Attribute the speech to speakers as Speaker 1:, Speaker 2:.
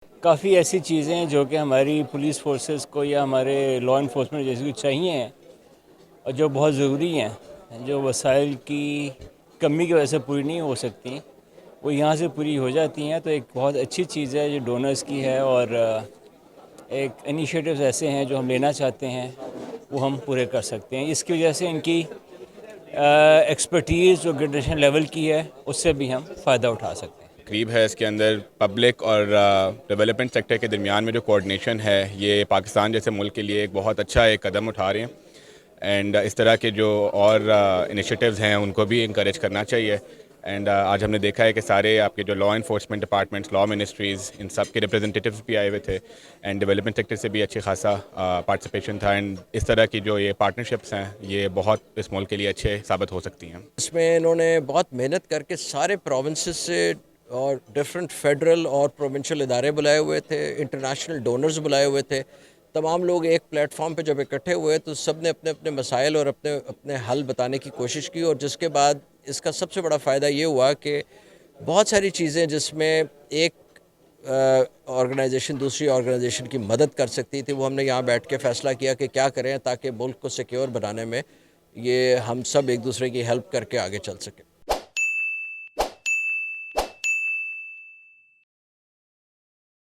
Speaker 1: کافی ایسی چیزیں ہیں جو کہ ہماری پولیس فورسز کو یا ہمارے لا انفورسمنٹ جیسے کو چاہیے ہیں اور جو بہت ضروری ہیں، جو وسائل کی کمی کی وجہ سے پوری نہیں ہو سکتی، وہ یہاں سے پوری ہو جاتی ہیں۔ تو ایک بہت اچھی چیز ہے جو ڈونرز کی ہے، اور ایک انیشیٹوز ایسے ہیں جو ہم لینا چاہتے ہیں وہ ہم پورے کر سکتے ہیں۔ اس کی وجہ سے ان کی ایکسپرٹیز جو گریجویشن لیول کی ہے اس سے بھی ہم فائدہ اٹھا سکتے ہیں۔
Speaker 2: تقریب ہے، اس کے اندر پبلک اور ڈیولپمنٹ سیکٹر کے درمیان میں جو کوآرڈینیشن ہے، یہ پاکستان جیسے ملک کے لیے ایک بہت اچھا ایک قدم اٹھا رہے ہیں، اینڈ اس طرح کے جو اور انیشیٹیوز ہیں ان کو بھی انکریج کرنا چاہیے۔ اینڈ آج ہم نے دیکھا ہے کہ سارے آپ کے جو لا انفورسمنٹ ڈپارٹمنٹس، لا منسٹریز، ان سب کے ریپرزنٹیٹیوز بھی آئے ہوئے تھے، اینڈ ڈیولپمنٹ سیکٹر سے بھی اچھی خاصا پارٹیسپیشن تھا، اینڈ اس طرح کی جو یہ پارٹنرشپس ہیں یہ بہت اس ملک کے لیے اچھے ثابت ہو سکتی ہیں۔
Speaker 3: اس میں انہوں نے بہت محنت کر کے سارے پروونسز سے اور ڈفرینٹ فیڈرل اور پروونشل ادارے بلائے ہوئے تھے، انٹرنیشنل ڈونرز بلائے ہوئے تھے۔ تمام لوگ ایک پلیٹ فارم پہ جب اکٹھے ہوئے تو سب نے اپنے اپنے مسائل اور اپنے حل بتانے کی کوشش کی، اور جس کے بعد اس کا سب سے بڑا فائدہ یہ ہوا کہ بہت ساری چیزیں جس میں ایک آرگنائزیشن دوسری آرگنائزیشن کی مدد کر سکتی تھی، وہ ہم نے یہاں بیٹھ کے فیصلہ کیا کہ کیا کریں تاکہ ملک کو سیکیور بنانے میں یہ ہم سب ایک دوسرے کی ہیلپ کر کے آگے چل سکیں۔